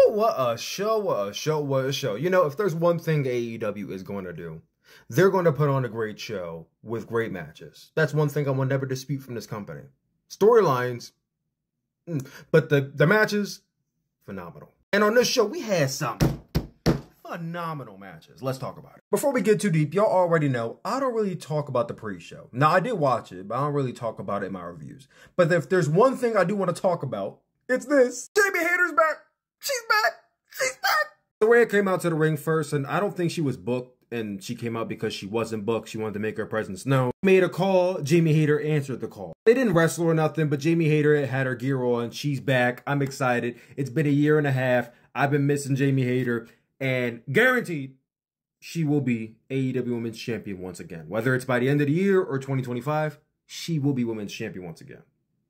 what a show, what a show, what a show. You know, if there's one thing AEW is going to do, they're going to put on a great show with great matches. That's one thing I will never dispute from this company. Storylines, but the matches, phenomenal. And on this show, we had some phenomenal matches. Let's talk about it. Before we get too deep, y'all already know I don't really talk about the pre-show. Now, I did watch it, but I don't really talk about it in my reviews. But if there's one thing I do want to talk about, it's this. Jamie Hayter's back. She's back. She's back. Saraya came out to the ring first, and I don't think she was booked, and she came out because she wasn't booked. She wanted to make her presence known. Made a call. Jamie Hayter answered the call. They didn't wrestle or nothing, but Jamie Hayter had her gear on. She's back. I'm excited. It's been a year and a half. I've been missing Jamie Hayter, and guaranteed she will be AEW Women's Champion once again. Whether it's by the end of the year or 2025, she will be Women's Champion once again.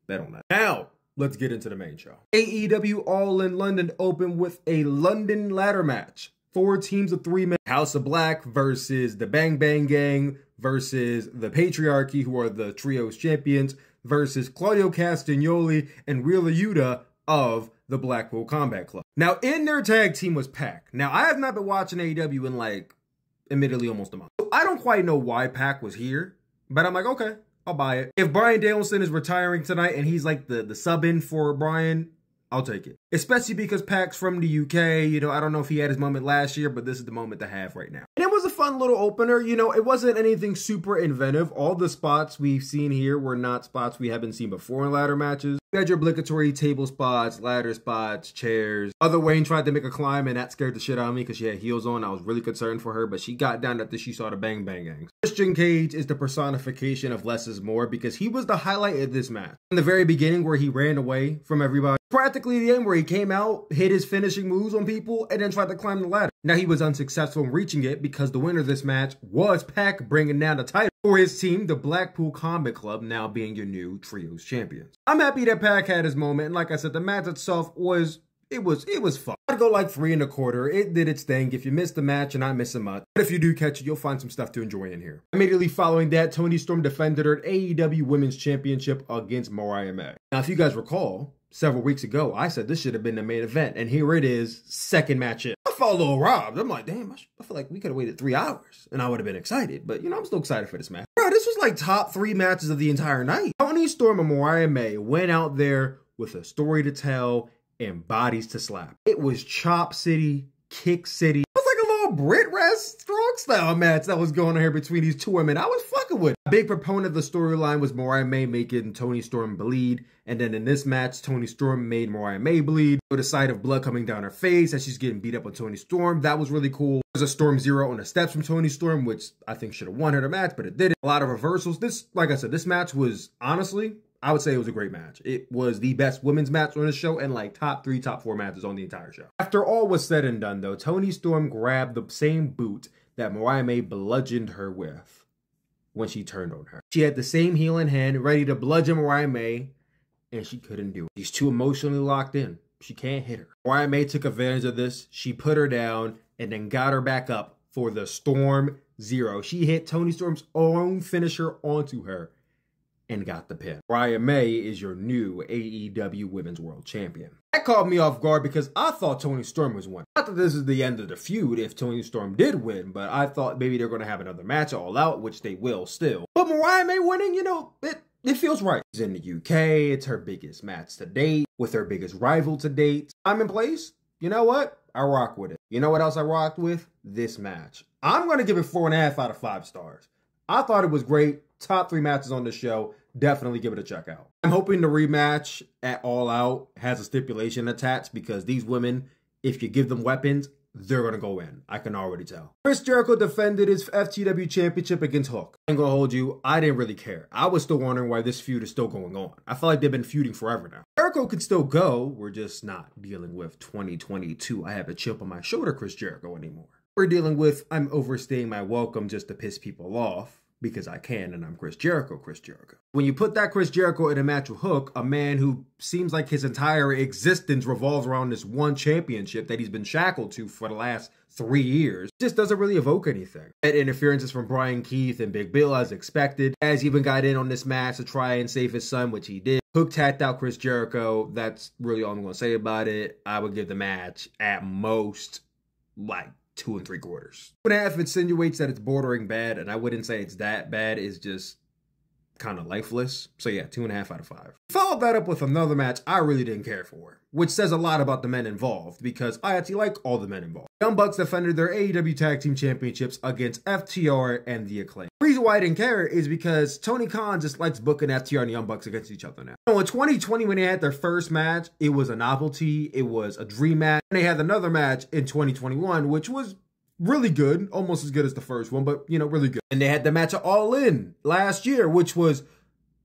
Bet on that. Now, let's get into the main show. AEW All In London opened with a London ladder match. 4 teams of 3 men. House of Black versus the Bang Bang Gang versus the Patriarchy, who are the Trios champions, versus Claudio Castagnoli and Wheeler Yuta of the Blackpool Combat Club. Now, in their tag team was Pac. Now, I have not been watching AEW in admittedly, almost a month. So I don't quite know why Pac was here, but I'm like, okay, I'll buy it. If Bryan Danielson is retiring tonight and he's like the sub-in for Bryan, I'll take it. Especially because Pac's from the UK. You know, I don't know if he had his moment last year, but this is the moment to have right now. And it was a fun little opener. You know, it wasn't anything super inventive. All the spots we've seen here were not spots we haven't seen before in ladder matches. You had your obligatory table spots, ladder spots, chairs. Other Wayne tried to make a climb, and that scared the shit out of me because she had heels on. I was really concerned for her, but she got down after she saw the Bang Bang Gangs. Christian Cage is the personification of less is more because he was the highlight of this match. In the very beginning where he ran away from everybody, practically the end where he came out, hit his finishing moves on people, and then tried to climb the ladder. Now, he was unsuccessful in reaching it because the winner of this match was Pac, bringing down the title for his team, the Blackpool Combat Club, now being your new Trios champions. I'm happy that Pac had his moment, and like I said, the match itself was fun. I'd go like 3 1/4. It did its thing. If you missed the match, you're not missing much. But if you do catch it, you'll find some stuff to enjoy in here. Immediately following that, Toni Storm defended her AEW Women's Championship against Mariah May. Now, if you guys recall, several weeks ago, I said this should have been the main event, and here it is, second match in. I felt a little robbed. I'm like, damn, I feel like we could have waited 3 hours, and I would have been excited. But, you know, I'm still excited for this match. Bro, this was like top 3 matches of the entire night. Toni Storm and Mariah May went out there with a story to tell and bodies to slap. It was Chop City, Kick City. It was like a little Brit Rest strong style match that was going on here between these 2 women. I was fucking with it. A big proponent of the storyline was Mariah May making Toni Storm bleed. And then in this match, Toni Storm made Mariah May bleed. With the sight of blood coming down her face as she's getting beat up on Toni Storm. That was really cool. There's a Storm Zero on the steps from Toni Storm, which I think should have won her the match, but it didn't. A lot of reversals. This, like I said, this match was, honestly, I would say it was a great match. It was the best women's match on the show and like top 3, top 4 matches on the entire show. After all was said and done, though, Toni Storm grabbed the same boot that Mariah May bludgeoned her with when she turned on her. She had the same heel in hand, ready to bludgeon Mariah May, and she couldn't do it. She's too emotionally locked in. She can't hit her. Mariah May took advantage of this. She put her down and then got her back up for the Storm Zero. She hit Toni Storm's own finisher onto her and got the pin. Mariah May is your new AEW Women's World Champion. That caught me off guard because I thought Toni Storm was winning. Not that this is the end of the feud if Toni Storm did win, but I thought maybe they're going to have another match All Out, which they will still. But Mariah May winning, you know, it feels right. She's in the UK. It's her biggest match to date with her biggest rival to date. I'm in place. You know what? I rock with it. You know what else I rocked with? This match. I'm going to give it 4.5 out of 5 stars. I thought it was great. Top 3 matches on the show. Definitely give it a check out. I'm hoping the rematch at All Out has a stipulation attached because these women, if you give them weapons, they're going to go in. I can already tell. Chris Jericho defended his FTW championship against Hook. I ain't going to hold you. I didn't really care. I was still wondering why this feud is still going on. I feel like they've been feuding forever now. Jericho could still go. We're just not dealing with 2022. I have a chip on my shoulder Chris Jericho anymore. We're dealing with I'm overstaying my welcome just to piss people off. Because I can, and I'm Chris Jericho, Chris Jericho. When you put that Chris Jericho in a match with Hook, a man who seems like his entire existence revolves around this one championship that he's been shackled to for the last 3 years, just doesn't really evoke anything. That interference is from Brian Keith and Big Bill as expected. As even got in on this match to try and save his son, which he did. Hook tapped out Chris Jericho. That's really all I'm going to say about it. I would give the match at most like 2 3/4. 2.5 insinuates that it's bordering bad, and I wouldn't say it's that bad. It's just kind of lifeless. So yeah, 2.5 out of 5. Followed that up with another match I really didn't care for, which says a lot about the men involved because I actually like all the men involved. Young Bucks defended their AEW Tag Team Championships against FTR and The Acclaim. The reason why I didn't care is because Tony Khan just likes booking FTR and Young Bucks against each other now. So in 2020, when they had their first match, it was a novelty. It was a dream match. And they had another match in 2021, which was really good, almost as good as the first one, but, you know, really good. And they had the match at All In last year, which was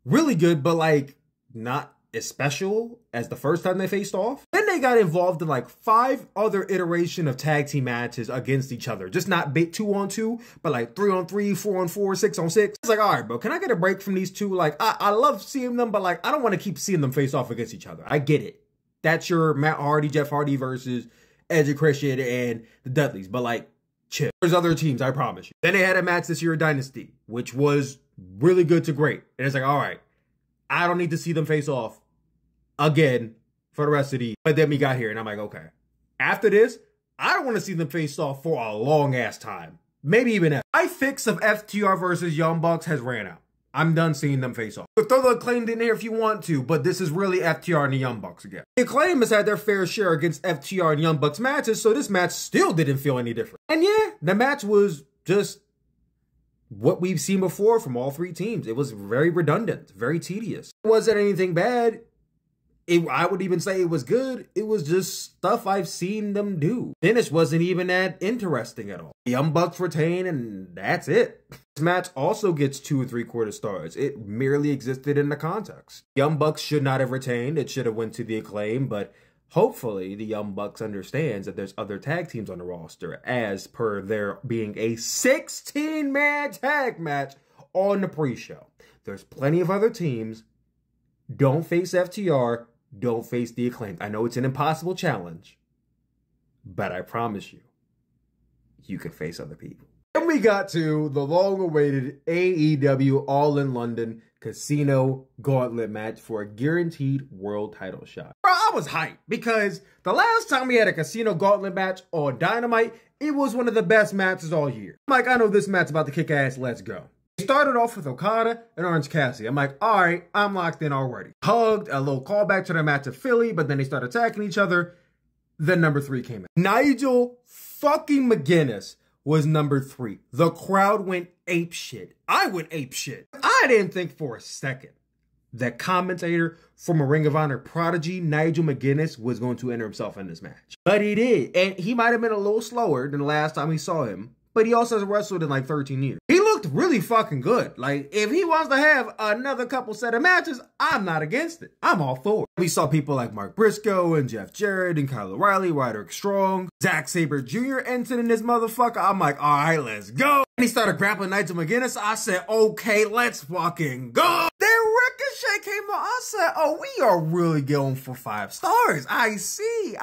really good, but, like, not as special as the first time they faced off. Then they got involved in, like, 5 other iteration of tag team matches against each other. Just not 2-on-2, but, like, 3-on-3, 4-on-4, 6-on-6. It's like, all right, bro, can I get a break from these two? Like, I love seeing them, but, like, I don't want to keep seeing them face off against each other. I get it. That's your Matt Hardy, Jeff Hardy versus Edge and Christian and the Dudleys, but, like, chill. There's other teams, I promise you. Then they had a match this year at Dynasty, which was really good to great. And it's like, all right, I don't need to see them face off again for the rest of the. But then we got here, and I'm like, okay. After this, I don't want to see them face off for a long-ass time. Maybe even ever. My fix of FTR versus Young Bucks has ran out. I'm done seeing them face off. Throw the Acclaim in there if you want to, but this is really FTR and the Young Bucks again. The Acclaim has had their fair share against FTR and Young Bucks matches, so this match still didn't feel any different. And yeah, the match was just what we've seen before from all 3 teams. It was very redundant, very tedious. It wasn't anything bad. I would even say it was good. It was just stuff I've seen them do. Finish wasn't even that interesting at all. The Young Bucks retain, and that's it. This match also gets 2 3/4 stars. It merely existed in the context. Young Bucks should not have retained. It should have went to the Acclaim, but hopefully the Young Bucks understands that there's other tag teams on the roster, as per there being a 16-man tag match on the pre-show. There's plenty of other teams. Don't face FTR. Don't face the Acclaim. I know it's an impossible challenge, but I promise you, you can face other people. Then we got to the long-awaited AEW All In London Casino Gauntlet match for a guaranteed world title shot. Bro, I was hyped because the last time we had a Casino Gauntlet match on Dynamite, it was one of the best matches all year. I'm like, I know this match about to kick ass, let's go. Started off with Okada and Orange Cassidy. I'm like, all right, I'm locked in already. Hugged, a little callback to their match at Philly, but then they started attacking each other. Then number 3 came in. Nigel fucking McGuinness was number 3. The crowd went ape shit. I went ape shit. I didn't think for a second that commentator from a Ring of Honor prodigy, Nigel McGuinness, was going to enter himself in this match. But he did. And he might have been a little slower than the last time we saw him. But he also has wrestled in like 13 years. He looked really fucking good. Like, if he wants to have another couple set of matches, I'm not against it. I'm all for it. We saw people like Mark Briscoe and Jeff Jarrett and Kyle O'Reilly, Roderick Strong, Zack Sabre Jr. entering this motherfucker. I'm like, all right, let's go. And he started grappling Nigel McGuinness. I said, okay, let's fucking go. Then Ricochet came on. I said, oh, we are really going for 5 stars. I see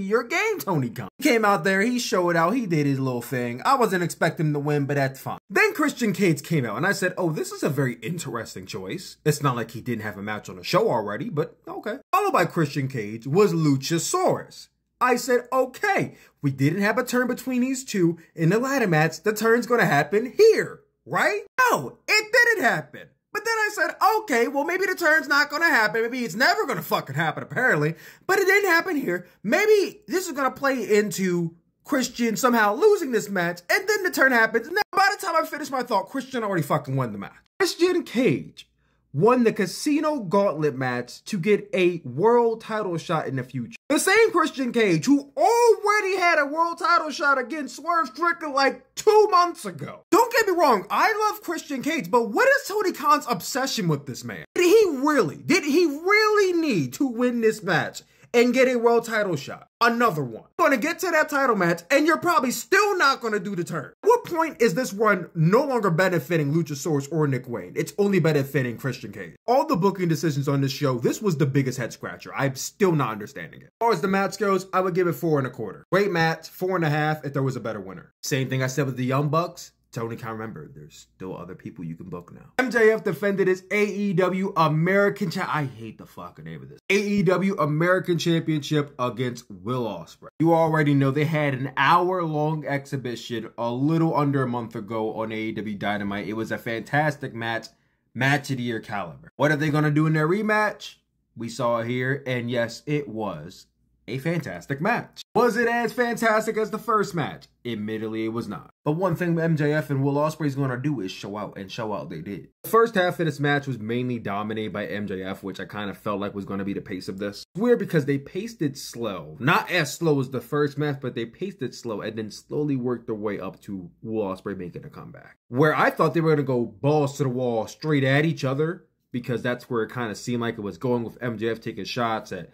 your game, Tony Khan. He came out there, he showed out, he did his little thing. I wasn't expecting him to win, but that's fine. Then Christian Cage came out, and I said, oh, this is a very interesting choice. It's not like he didn't have a match on the show already, but okay. Followed by Christian Cage was Luchasaurus. I said, okay, we didn't have a turn between these two in the ladder match. The turn's gonna happen here, right? No, it didn't happen. But then I said, okay, well, maybe the turn's not going to happen. Maybe it's never going to fucking happen, apparently. But it didn't happen here. Maybe this is going to play into Christian somehow losing this match, and then the turn happens. And then by the time I finish my thought, Christian already fucking won the match. Christian Cage won the Casino Gauntlet match to get a world title shot in the future. The same Christian Cage who already had a world title shot against Swerve Strickland like 2 months ago. Don't get me wrong, I love Christian Cage, but what is Tony Khan's obsession with this man? Did he really need to win this match and get a world title shot? Another one. You're going to get to that title match, and you're probably still not going to do the turn. At what point is this run no longer benefiting Luchasaurus or Nick Wayne? It's only benefiting Christian Cage. All the booking decisions on this show, this was the biggest head scratcher. I'm still not understanding it. As far as the match goes, I would give it 4 1/4. Great match, 4.5 if there was a better winner. Same thing I said with the Young Bucks. Tony Khan, remember, there's still other people you can book now. MJF defended his AEW American I hate the fucking name of this. AEW American Championship against Will Ospreay. You already know they had an hour-long exhibition a little under a month ago on AEW Dynamite. It was a fantastic match, match of the year caliber. What are they going to do in their rematch? We saw it here, and yes, it was a fantastic match. Was it as fantastic as the first match? Admittedly, it was not. But one thing MJF and Will Ospreay is going to do is show out, and show out they did. The first half of this match was mainly dominated by MJF, which I kind of felt like was going to be the pace of this. It's weird because they paced it slow. Not as slow as the first match, but they paced it slow and then slowly worked their way up to Will Ospreay making a comeback. Where I thought they were going to go balls to the wall straight at each other, because that's where it kind of seemed like it was going, with MJF taking shots at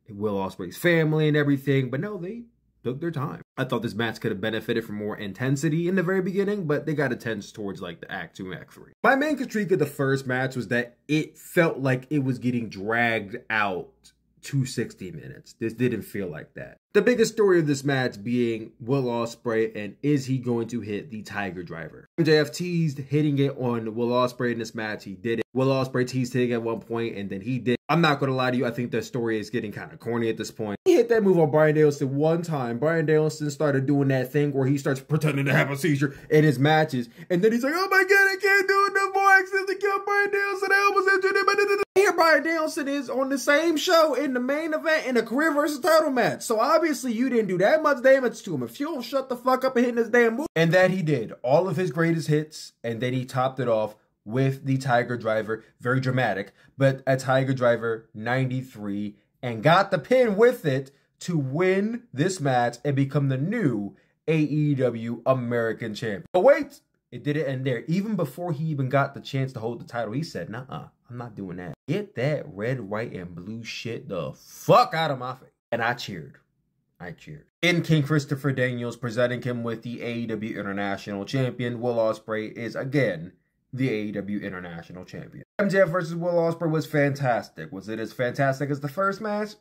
Will Ospreay's family and everything, but no, they took their time. I thought this match could have benefited from more intensity in the very beginning, but they got intense towards like the Act 2 and Act 3. My main critique of the first match was that it felt like it was getting dragged out to 60 minutes. This didn't feel like that. The biggest story of this match being Will Ospreay, and is he going to hit the Tiger Driver? MJF teased hitting it on Will Ospreay in this match. He did it. Will Ospreay teased hitting it at one point, and then he did. I'm not going to lie to you. I think the story is getting kind of corny at this point. He hit that move on Bryan Danielson one time. Bryan Danielson started doing that thing where he starts pretending to have a seizure in his matches. And then he's like, oh my God, I can't do it no more. I accidentally killed Bryan Danielson. I almost injured him. Here Bryan Danielson is on the same show in the main event in a career versus title match. So obviously you didn't do that much damage to him. If you don't shut the fuck up and hit this damn move. And that he did. All of his greatest hits. And then he topped it off with the Tiger Driver. Very dramatic. But a Tiger Driver 93. And got the pin with it to win this match and become the new AEW American Champion. But wait, it didn't end there. Even before he even got the chance to hold the title, he said, nah, I'm not doing that. Get that red, white, and blue shit the fuck out of my face. And I cheered. In King Christopher Daniels, presenting him with the AEW International Champion, Will Ospreay is again the AEW International Champion. MJF versus Will Ospreay was fantastic. Was it as fantastic as the first match?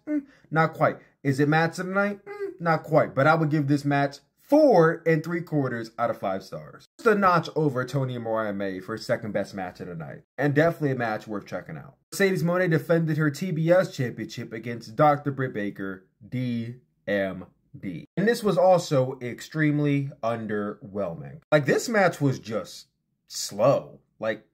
Not quite. Is it match of the night? Not quite. But I would give this match 4 3/4 out of 5 stars. Just a notch over Tony and Mariah May for second best match of the night. And definitely a match worth checking out. Mercedes Monet defended her TBS championship against Dr. Britt Baker, DMD. And this was also extremely underwhelming. Like, this match was just slow. Like,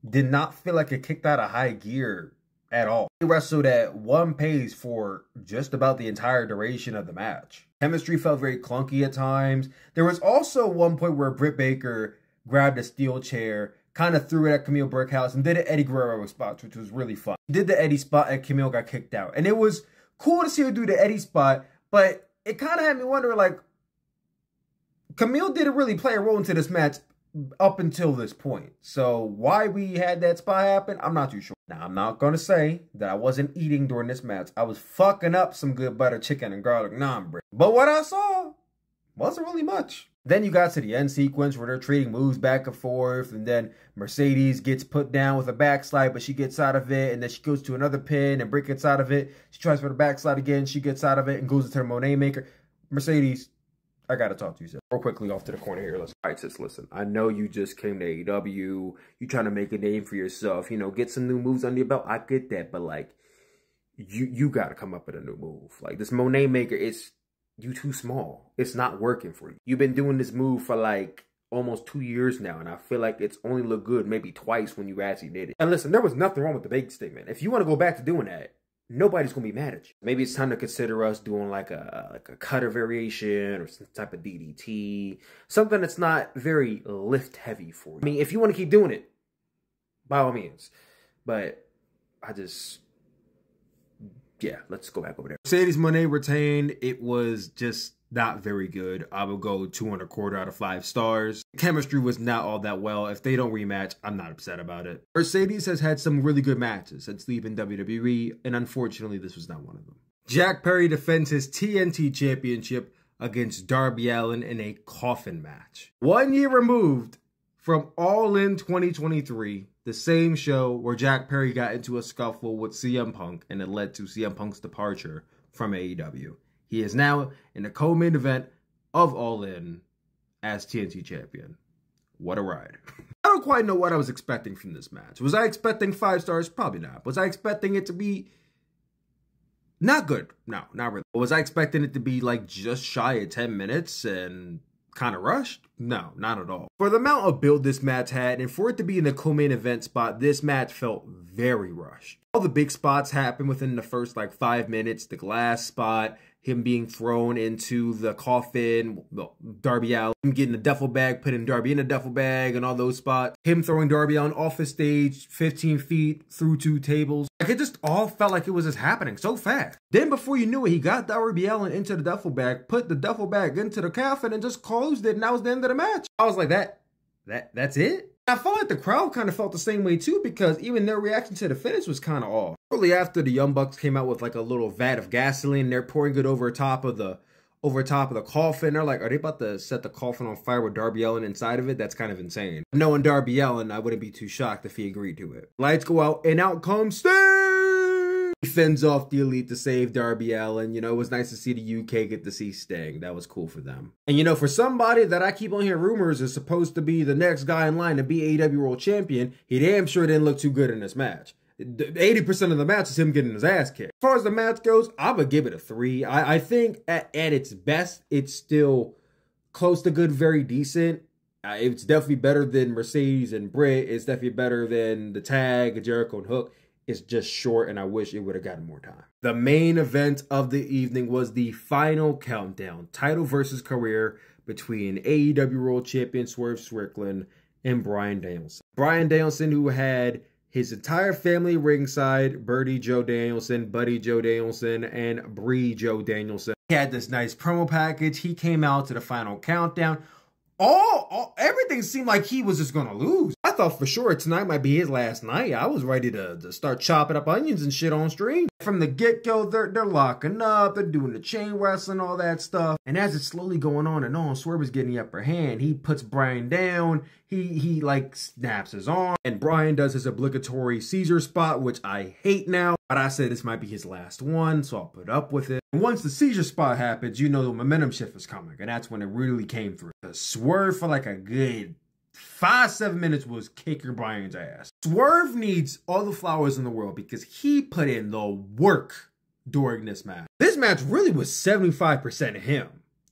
did not feel like it kicked out of high gear at all. They wrestled at one pace for just about the entire duration of the match. Chemistry felt very clunky at times. There was also one point where Britt Baker grabbed a steel chair, kind of threw it at Camille Brickhouse, and did an Eddie Guerrero spot, which was really fun. He did the Eddie spot and Camille got kicked out. And it was cool to see her do the Eddie spot, but it kind of had me wondering, like, Camille didn't really play a role into this match up until this point. So why we had that spot happen, I'm not too sure. Now, I'm not going to say that I wasn't eating during this match. I was fucking up some good butter chicken and garlic naan bread. But what I saw wasn't really much. Then you got to the end sequence where they're trading moves back and forth. And then Mercedes gets put down with a backslide, but she gets out of it. And then she goes to another pin and Britt gets out of it. She tries for the backslide again. She gets out of it and goes into her Monet maker. Mercedes, I gotta talk to you, sis. Real quickly off to the corner here. All right, sis, listen. I know you just came to AEW. You trying to make a name for yourself. You know, get some new moves under your belt. I get that, but like, you gotta come up with a new move. Like, this Monet maker, you too small. It's not working for you. You've been doing this move for like almost 2 years now, and I feel like it's only looked good maybe twice when you actually did it. And listen, there was nothing wrong with the big statement. If you want to go back to doing that, nobody's gonna be mad at you. Maybe it's time to consider us doing like a cutter variation or some type of DDT, something that's not very lift heavy for you. I mean, if you want to keep doing it, by all means. But yeah, let's go back over there. Mercedes Monet retained. It was just not very good. I would go 2 1/4 out of 5 stars. Chemistry was not all that well. If they don't rematch, I'm not upset about it. Mercedes has had some really good matches since leaving WWE, and unfortunately, this was not one of them. Jack Perry defends his TNT championship against Darby Allin in a coffin match. 1 year removed from All In 2023, the same show where Jack Perry got into a scuffle with CM Punk, and it led to CM Punk's departure from AEW. He is now in the co-main event of All In as TNT champion. what a ride. I don't quite know what I was expecting from this match. Was I expecting 5 stars? Probably not. Was I expecting it to be not good? No, not really. Was I expecting it to be like just shy of 10 minutes and kind of rushed? No, not at all. For the amount of build this match had, and for it to be in the co-main event spot, this match felt very rushed. All the big spots happened within the first like 5 minutes. The glass spot, him being thrown into the coffin, Darby Allin, him getting the duffel bag, putting Darby in the duffel bag, and all those spots. Him throwing Darby Allin off the stage, 15 feet through 2 tables. Like, it just all felt like it was just happening so fast. Then before you knew it, he got Darby Allin into the duffel bag, put the duffel bag into the coffin, and just closed it, and that was the end of the match. I was like, that's it? I felt like the crowd kind of felt the same way too, because even their reaction to the finish was kind of off. Shortly after, the Young Bucks came out with like a little vat of gasoline. They're pouring it over top of the coffin. They're like, are they about to set the coffin on fire with Darby Allin inside of it? That's kind of insane. Knowing Darby Allin, I wouldn't be too shocked if he agreed to it. Lights go out, and out comes Sting! He fends off the Elite to save Darby Allin. You know, it was nice to see the UK get to see Sting. That was cool for them. And you know, for somebody that I keep on hearing rumors is supposed to be the next guy in line to be AEW World Champion, he damn sure didn't look too good in this match. 80% of the match is him getting his ass kicked. As far as the match goes, I would give it a 3. I think at its best, it's still close to good, very decent. It's definitely better than Mercedes and Brit. It's definitely better than the tag, Jericho and Hook. It's just short, and I wish it would have gotten more time. The main event of the evening was the final countdown. Title versus career between AEW World Champion Swerve Strickland and Bryan Danielson. Bryan Danielson, who had his entire family ringside, Birdie Joe Danielson, Buddy Joe Danielson, and Bree Joe Danielson. He had this nice promo package. He came out to the final countdown. Everything seemed like he was just gonna lose. I thought for sure tonight might be his last night. I was ready to start chopping up onions and shit on stream. From the get-go, they're locking up, they're doing the chain wrestling, all that stuff. And as it's slowly going on, Swerve is getting the upper hand. He puts Bryan down, he like snaps his arm, and Bryan does his obligatory Caesar spot, which I hate now. But I said this might be his last one, so I'll put up with it. And once the Caesar spot happens, you know the momentum shift is coming, and that's when it really came through. The Swerve for like a good 5-7 minutes was kicking Bryan's ass. Swerve needs all the flowers in the world because he put in the work during this match. This match really was 75% him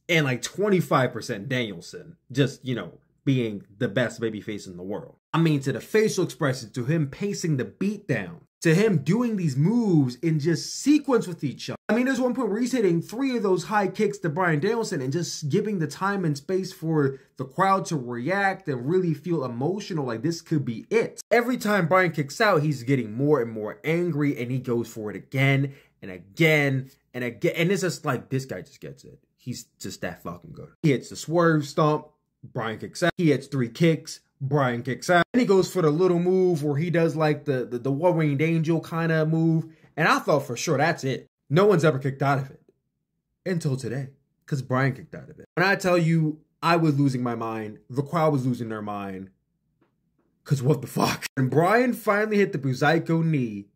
and like 25% Danielson, just, you know, being the best babyface in the world. I mean, to the facial expressions, to him pacing the beat down, to him doing these moves in just sequence with each other. I mean, there's one point where he's hitting 3 of those high kicks to Bryan Danielson and just giving the time and space for the crowd to react and really feel emotional, like this could be it. Every time Bryan kicks out, he's getting more and more angry, and he goes for it again and again and again. And it's just like, this guy just gets it. He's just that fucking good. He hits the Swerve stomp, Bryan kicks out. He hits 3 kicks, Bryan kicks out. And he goes for the little move where he does like the one-winged angel kind of move. And I thought for sure that's it. No one's ever kicked out of it. Until today. Because Bryan kicked out of it. When I tell you I was losing my mind, the crowd was losing their mind. Because what the fuck? When Bryan finally hit the Buzaiko knee,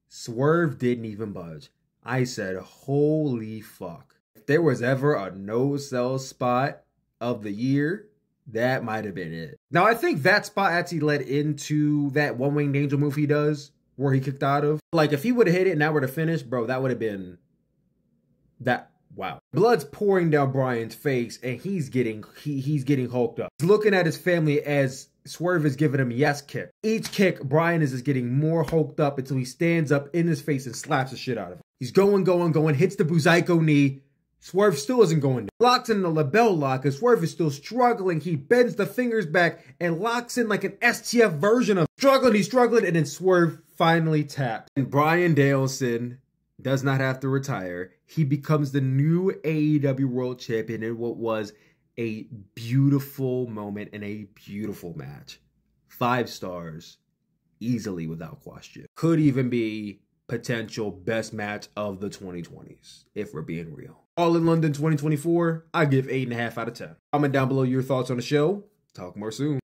Swerve didn't even budge. I said, holy fuck. If there was ever a no-sell spot of the year, that might have been it. Now, I think that spot actually led into that one-winged angel move he does, where he kicked out of. Like, if he would have hit it and that were to finish, bro, that would have been that. Wow. Blood's pouring down Bryan's face, and he's getting hulked up. He's looking at his family as Swerve is giving him a yes kick. Each kick, Bryan is just getting more hulked up until he stands up in his face and slaps the shit out of him. He's going, hits the Buzaiko knee. Swerve still isn't going down. Locks in the label lock, and Swerve is still struggling. He bends the fingers back and locks in like an STF version of struggling. He's struggling, and then Swerve finally tapped. And Bryan Danielson does not have to retire. He becomes the new AEW World Champion in what was a beautiful moment and a beautiful match. 5 stars, easily without question. Could even be potential best match of the 2020s, if we're being real. All in London 2024, I give 8.5 out of 10. Comment down below your thoughts on the show. Talk more soon.